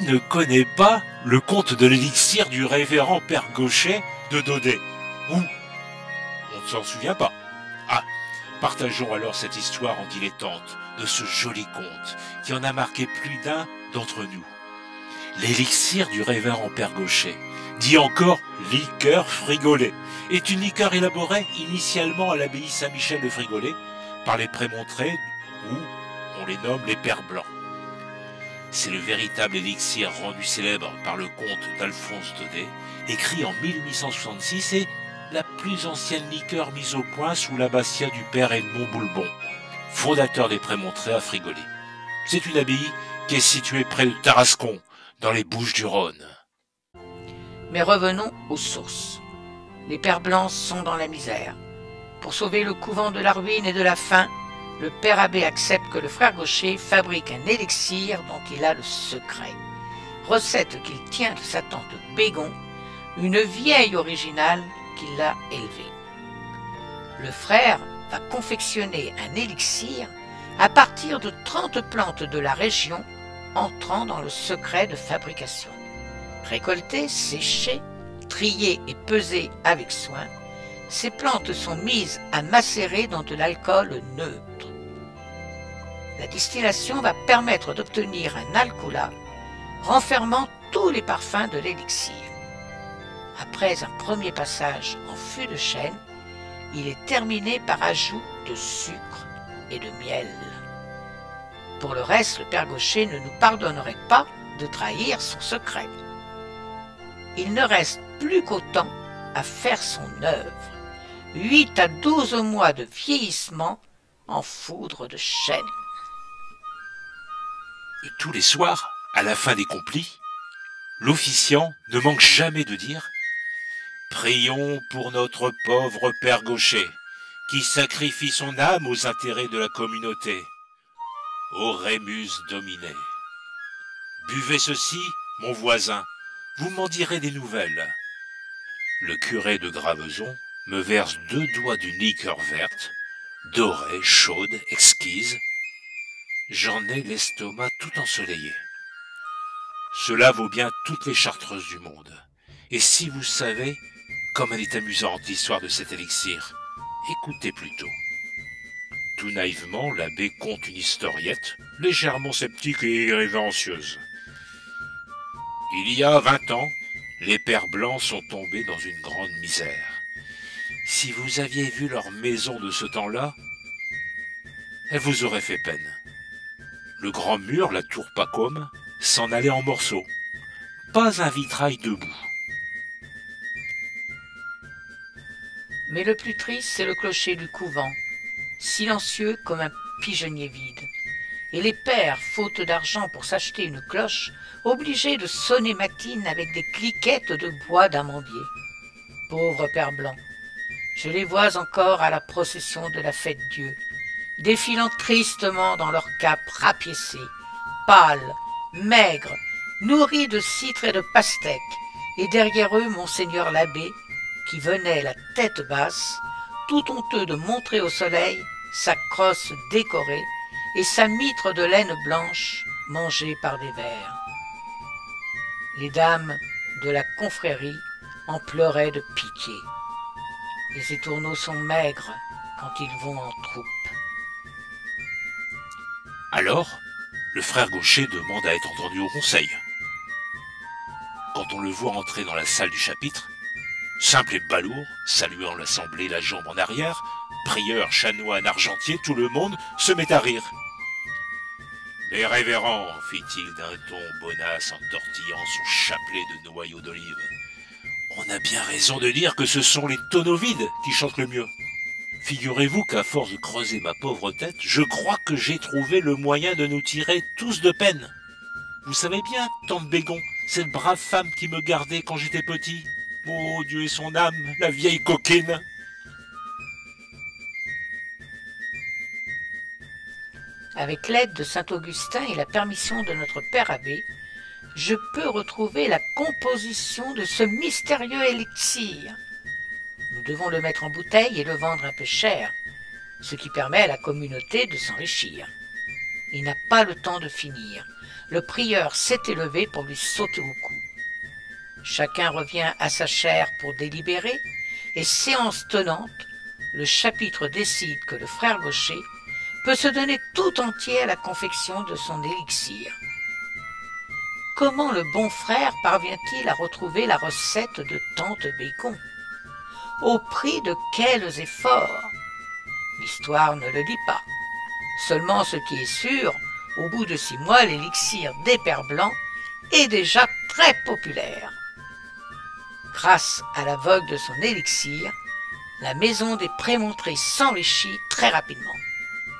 ne connaît pas le conte de l'élixir du révérend Père Gaucher de Daudet? Ou on ne s'en souvient pas? Ah, partageons alors cette histoire en dilettante de ce joli conte qui en a marqué plus d'un d'entre nous. L'élixir du révérend Père Gaucher, dit encore liqueur frigolée, est une liqueur élaborée initialement à l'abbaye Saint-Michel de Frigolé par les prémontrés, ou on les nomme les Pères Blancs. C'est le véritable élixir rendu célèbre par le comte d'Alphonse Daudet, écrit en 1866, et la plus ancienne liqueur mise au point sous l'abbatiat du père Edmond Boulbon, fondateur des Prémontrés à Frigolé. C'est une abbaye qui est située près de Tarascon, dans les Bouches-du-Rhône. Mais revenons aux sources. Les Pères Blancs sont dans la misère. Pour sauver le couvent de la ruine et de la faim, le père abbé accepte que le frère Gaucher fabrique un élixir dont il a le secret. Recette qu'il tient de sa tante Bégon, une vieille originale qui l'a élevée. Le frère va confectionner un élixir à partir de 30 plantes de la région entrant dans le secret de fabrication. Récoltées, séchées, triées et pesées avec soin, ces plantes sont mises à macérer dans de l'alcool neutre. La distillation va permettre d'obtenir un alcoolat renfermant tous les parfums de l'élixir. Après un premier passage en fût de chêne, il est terminé par ajout de sucre et de miel. Pour le reste, le père Gaucher ne nous pardonnerait pas de trahir son secret. Il ne reste plus qu'au temps à faire son œuvre. 8 à 12 mois de vieillissement en foudre de chêne. Et tous les soirs, à la fin des complis, l'officiant ne manque jamais de dire « Prions pour notre pauvre père Gaucher, qui sacrifie son âme aux intérêts de la communauté. Oremus Domine. Buvez ceci, mon voisin, vous m'en direz des nouvelles. » Le curé de Graveson me verse 2 doigts d'une liqueur verte, dorée, chaude, exquise. J'en ai l'estomac tout ensoleillé. Cela vaut bien toutes les chartreuses du monde. Et si vous savez comme elle est amusante l'histoire de cet élixir, écoutez plutôt. Tout naïvement, l'abbé conte une historiette, légèrement sceptique et irrévérencieuse. Il y a 20 ans, les Pères Blancs sont tombés dans une grande misère. Si vous aviez vu leur maison de ce temps-là, elle vous aurait fait peine. Le grand mur, la tour Pacôme, s'en allait en morceaux. Pas un vitrail debout. Mais le plus triste, c'est le clocher du couvent, silencieux comme un pigeonnier vide. Et les pères, faute d'argent pour s'acheter une cloche, obligés de sonner matine avec des cliquettes de bois d'amandier. Pauvres Pères Blancs, je les vois encore à la procession de la Fête-Dieu, défilant tristement dans leurs capes rapiécées, pâles, maigres, nourris de citres et de pastèques, et derrière eux Monseigneur l'abbé, qui venait la tête basse, tout honteux de montrer au soleil sa crosse décorée et sa mitre de laine blanche mangée par des vers. Les dames de la confrérie en pleuraient de pitié. Les étourneaux sont maigres quand ils vont en troupe. Alors, le frère Gaucher demande à être entendu au conseil. Quand on le voit entrer dans la salle du chapitre, simple et balourd, saluant l'assemblée la jambe en arrière, prieur, chanoine, argentier, tout le monde se met à rire. « Mes révérends, fit-il d'un ton bonasse en tortillant son chapelet de noyaux d'olive, on a bien raison de dire que ce sont les tonneaux vides qui chantent le mieux. Figurez-vous qu'à force de creuser ma pauvre tête, je crois que j'ai trouvé le moyen de nous tirer tous de peine. Vous savez bien, tante Bégon, cette brave femme qui me gardait quand j'étais petit. Oh, Dieu et son âme, la vieille coquine !» Avec l'aide de saint Augustin et la permission de notre père abbé, je peux retrouver la composition de ce mystérieux élixir. Nous devons le mettre en bouteille et le vendre un peu cher, ce qui permet à la communauté de s'enrichir. Il n'a pas le temps de finir. le prieur s'était levé pour lui sauter au cou. Chacun revient à sa chaire pour délibérer, et séance tenante, le chapitre décide que le frère Gaucher peut se donner tout entier à la confection de son élixir. Comment le bon frère parvient-il à retrouver la recette de Tante Bacon? Au prix de quels efforts? L'histoire ne le dit pas. Seulement ce qui est sûr, au bout de 6 mois, l'élixir des pères blancs est déjà très populaire. Grâce à la vogue de son élixir, la maison des Prémontrés s'enrichit très rapidement.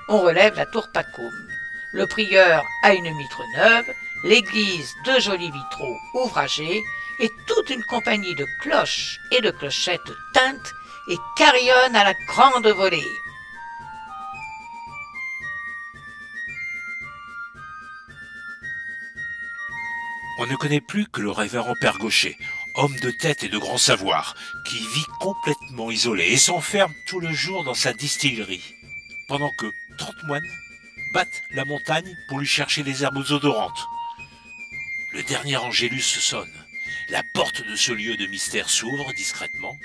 On relève la tour Pacôme. Le prieur a une mitre neuve, l'église de jolis vitraux ouvragés, et toute une compagnie de cloches et de clochettes teintes et carillonnent à la grande volée. On ne connaît plus que le révérend Père Gaucher, homme de tête et de grand savoir, qui vit complètement isolé et s'enferme tout le jour dans sa distillerie, pendant que 30 moines battent la montagne pour lui chercher des herbes odorantes. Le dernier angélus sonne, la porte de ce lieu de mystère s'ouvre discrètement,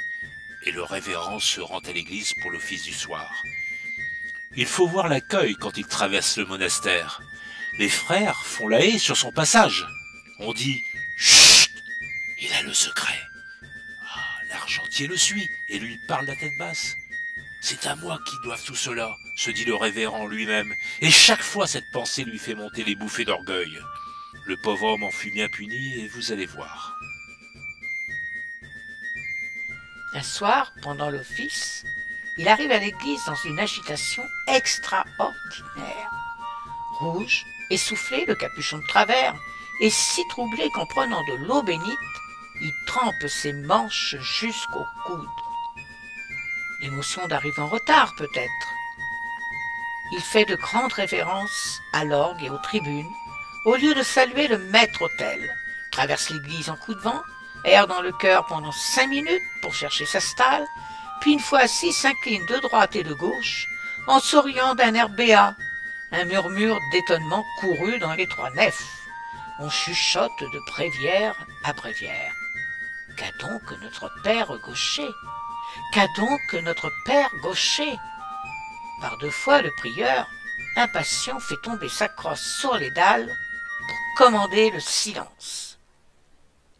et le révérend se rend à l'église pour l'office du soir. Il faut voir l'accueil quand il traverse le monastère. Les frères font la haie sur son passage. On dit « Chut ! Il a le secret !» L'argentier le suit et lui parle la tête basse. « C'est à moi qu'ils doivent tout cela !» se dit le révérend lui-même, et chaque fois cette pensée lui fait monter les bouffées d'orgueil. Le pauvre homme en fut bien puni, et vous allez voir. Un soir, pendant l'office, il arrive à l'église dans une agitation extraordinaire. Rouge, essoufflé, le capuchon de travers, et si troublé qu'en prenant de l'eau bénite, il trempe ses manches jusqu'au coude. L'émotion d'arriver en retard, peut-être. Il fait de grandes révérences à l'orgue et aux tribunes, au lieu de saluer le maître-autel, traverse l'église en coup de vent, erre dans le chœur pendant 5 minutes pour chercher sa stalle, puis une fois assis s'incline de droite et de gauche, en souriant d'un air béat, un murmure d'étonnement couru dans les 3 nefs. On chuchote de bréviaire à bréviaire. Qu'a donc notre père Gaucher? Qu'a donc notre père Gaucher? Par 2 fois, le prieur, impatient, fait tomber sa crosse sur les dalles pour commander le silence.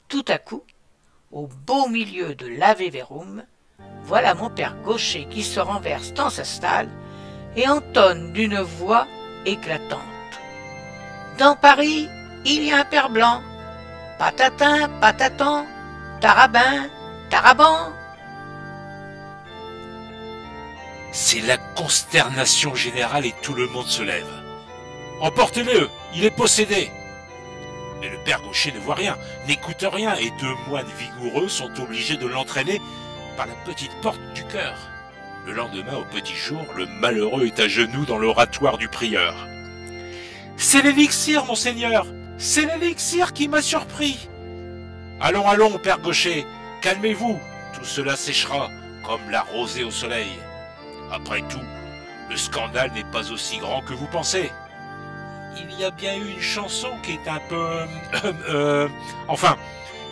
Tout à coup, au beau milieu de l'Ave Verum, voilà mon père Gaucher qui se renverse dans sa stalle et entonne d'une voix éclatante. Dans Paris, il y a un père blanc. Patatin, patatan, tarabin, taraban. C'est la consternation générale et tout le monde se lève. « Emportez-le, il est possédé !» Mais le père Gaucher ne voit rien, n'écoute rien, et 2 moines vigoureux sont obligés de l'entraîner par la petite porte du chœur. Le lendemain, au petit jour, le malheureux est à genoux dans l'oratoire du prieur. « C'est l'élixir, monseigneur! C'est l'élixir qui m'a surpris! »« Allons, allons, père Gaucher, calmez-vous, tout cela séchera, comme la rosée au soleil. Après tout, le scandale n'est pas aussi grand que vous pensez. Il y a bien eu une chanson qui est un peu... Enfin,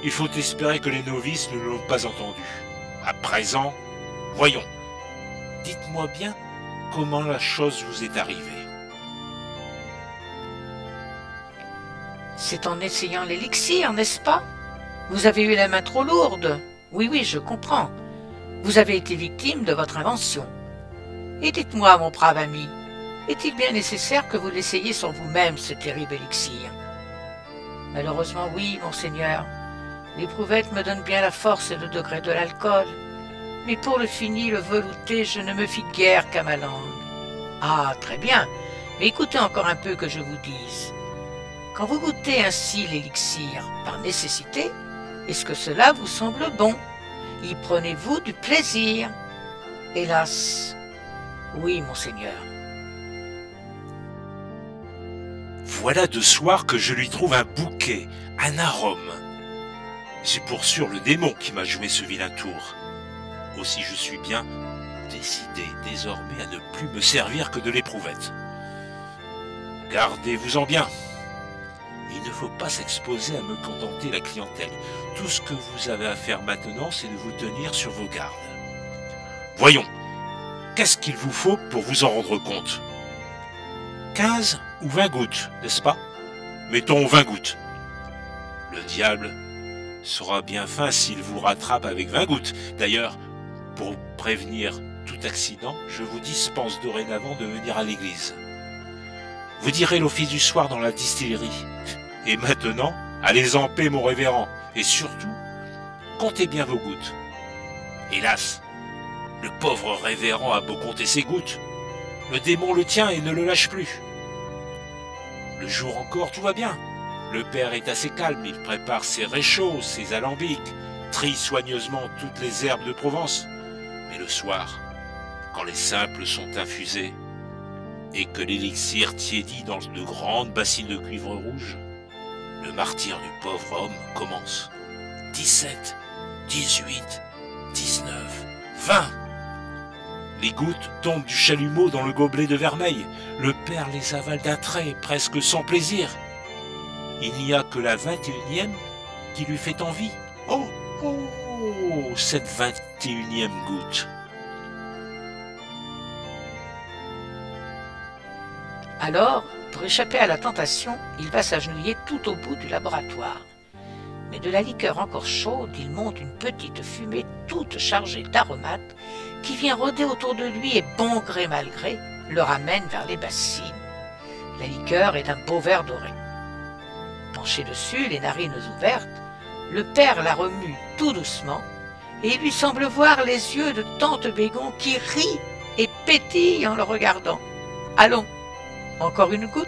il faut espérer que les novices ne l'ont pas entendue. À présent, voyons, dites-moi bien comment la chose vous est arrivée. » C'est en essayant l'élixir, n'est-ce pas? Vous avez eu la main trop lourde. Oui, oui, je comprends. Vous avez été victime de votre invention. Et dites-moi, mon brave ami, est-il bien nécessaire que vous l'essayiez sur vous-même, ce terrible élixir? Malheureusement, oui, monseigneur. L'éprouvette me donne bien la force et le degré de l'alcool. Mais pour le fini, le velouté, je ne me fie guère qu'à ma langue. Ah, très bien. Mais écoutez encore un peu que je vous dise. Quand vous goûtez ainsi l'élixir par nécessité, est-ce que cela vous semble bon? Y prenez-vous du plaisir? Hélas, oui, monseigneur. Voilà 2 soirs que je lui trouve un bouquet, un arôme. C'est pour sûr le démon qui m'a joué ce vilain tour. Aussi je suis bien décidé désormais à ne plus me servir que de l'éprouvette. Gardez-vous-en bien. Il ne faut pas s'exposer à me contenter la clientèle. Tout ce que vous avez à faire maintenant, c'est de vous tenir sur vos gardes. Voyons, qu'est-ce qu'il vous faut pour vous en rendre compte? 15 ou 20 gouttes, n'est-ce pas? Mettons 20 gouttes. Le diable sera bien fin s'il vous rattrape avec 20 gouttes. D'ailleurs, pour prévenir tout accident, je vous dispense dorénavant de venir à l'église. Vous direz l'office du soir dans la distillerie. Et maintenant, allez en paix, mon révérend. Et surtout, comptez bien vos gouttes. Hélas, le pauvre révérend a beau compter ses gouttes. Le démon le tient et ne le lâche plus. Le jour encore, tout va bien. Le père est assez calme, il prépare ses réchauds, ses alambics, trie soigneusement toutes les herbes de Provence. Mais le soir, quand les simples sont infusés, et que l'élixir tiédit dans de grandes bassines de cuivre rouge, le martyre du pauvre homme commence. 17, 18, 19, 20. Les gouttes tombent du chalumeau dans le gobelet de vermeil. Le père les avale d'un trait, presque sans plaisir. Il n'y a que la 21e qui lui fait envie. Oh, oh, cette 21e goutte. Alors, pour échapper à la tentation, il va s'agenouiller tout au bout du laboratoire. Mais de la liqueur encore chaude, il monte une petite fumée toute chargée d'aromates qui vient rôder autour de lui et, bon gré mal gré, le ramène vers les bassines. La liqueur est d'un beau vert doré. Penché dessus, les narines ouvertes, le père la remue tout doucement et il lui semble voir les yeux de tante Bégon qui rit et pétille en le regardant. Allons, encore une goutte,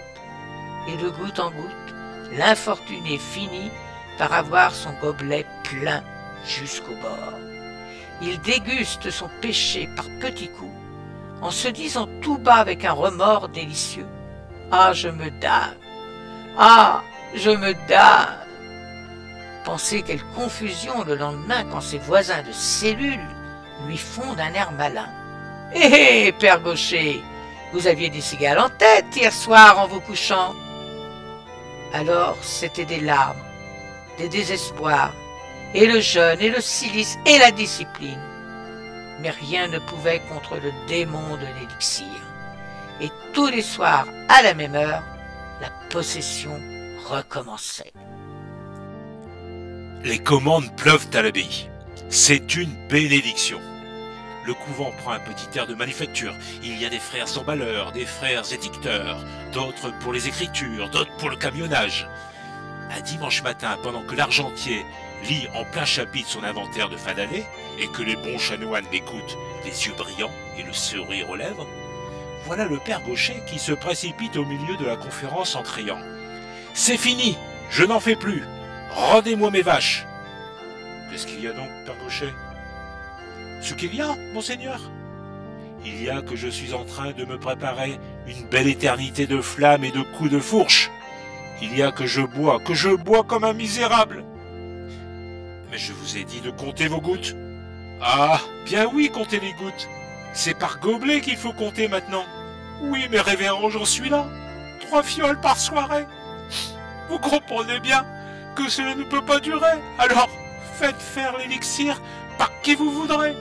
et de goutte en goutte, l'infortuné finit par avoir son gobelet plein jusqu'au bord. Il déguste son péché par petits coups, en se disant tout bas avec un remords délicieux: « Ah, je me damne! Ah, je me damne !» Pensez quelle confusion le lendemain quand ses voisins de cellule lui font d'un air malin: « Hé, hé, père Gaucher, vous aviez des cigales en tête hier soir en vous couchant. » Alors c'étaient des larmes, des désespoirs, et le jeûne, et le cilice, et la discipline. Mais rien ne pouvait contre le démon de l'élixir. Et tous les soirs, à la même heure, la possession recommençait. Les commandes pleuvent à l'abbaye. C'est une bénédiction. Le couvent prend un petit air de manufacture. Il y a des frères emballeurs, des frères étiqueteurs, d'autres pour les écritures, d'autres pour le camionnage. Un dimanche matin, pendant que l'argentier lit en plein chapitre son inventaire de fin d'année et que les bons chanoines l'écoutent, les yeux brillants et le sourire aux lèvres, voilà le père Gaucher qui se précipite au milieu de la conférence en criant: « C'est fini, je n'en fais plus. Rendez-moi mes vaches. » Qu'est-ce qu'il y a donc, père Gaucher? Ce qu'il y a, monseigneur? Il y a que je suis en train de me préparer une belle éternité de flammes et de coups de fourche. Il y a que je bois comme un misérable. Mais je vous ai dit de compter vos gouttes. Ah, bien oui, comptez les gouttes. C'est par gobelet qu'il faut compter maintenant. Oui, mais révérend, j'en suis là. 3 fioles par soirée. Vous comprenez bien que cela ne peut pas durer. Alors, faites faire l'élixir par qui vous voudrez.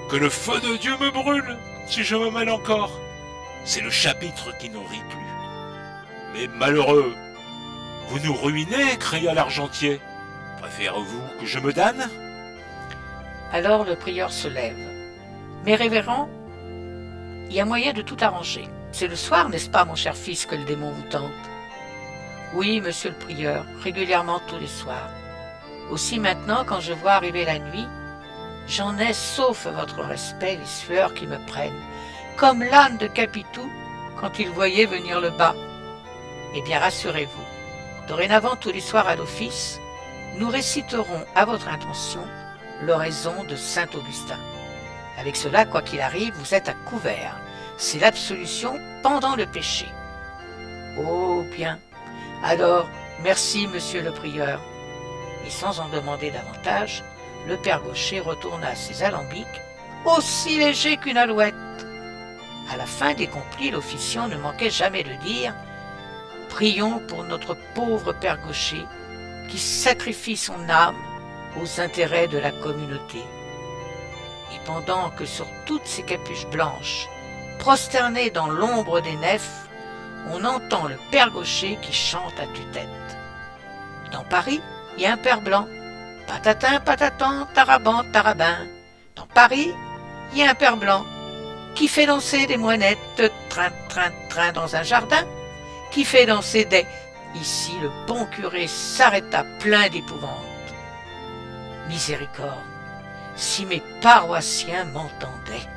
Que le feu de Dieu me brûle, si je me mêle encore. C'est le chapitre qui n'en rit plus. Mais malheureux, vous nous ruinez, cria l'argentier. Préférez-vous que je me damne? Alors le prieur se lève. Mais révérend, il y a moyen de tout arranger. C'est le soir, n'est-ce pas, mon cher fils, que le démon vous tente? Oui, monsieur le prieur, régulièrement tous les soirs. Aussi maintenant, quand je vois arriver la nuit, j'en ai, sauf votre respect, les sueurs qui me prennent, comme l'âne de Capitou quand il voyait venir le bas. Eh bien, rassurez-vous, dorénavant, tous les soirs à l'office, nous réciterons à votre intention l'oraison de saint Augustin. Avec cela, quoi qu'il arrive, vous êtes à couvert. C'est l'absolution pendant le péché. Oh bien, alors, merci, monsieur le prieur. Et sans en demander davantage, le père Gaucher retourna ses alambics, aussi léger qu'une alouette. À la fin des complis, l'officiant ne manquait jamais de dire: Prions pour notre pauvre Père Gaucher qui sacrifie son âme aux intérêts de la communauté. Et pendant que sur toutes ces capuches blanches, prosternées dans l'ombre des nefs, on entend le Père Gaucher qui chante à tue-tête. Dans Paris, il y a un Père blanc. Patatin, patatan, taraban, tarabin. Dans Paris, il y a un Père blanc qui fait danser des moinettes, train, train, train dans un jardin, qui fait danser des... Ici, le bon curé s'arrêta plein d'épouvante. Miséricorde, si mes paroissiens m'entendaient.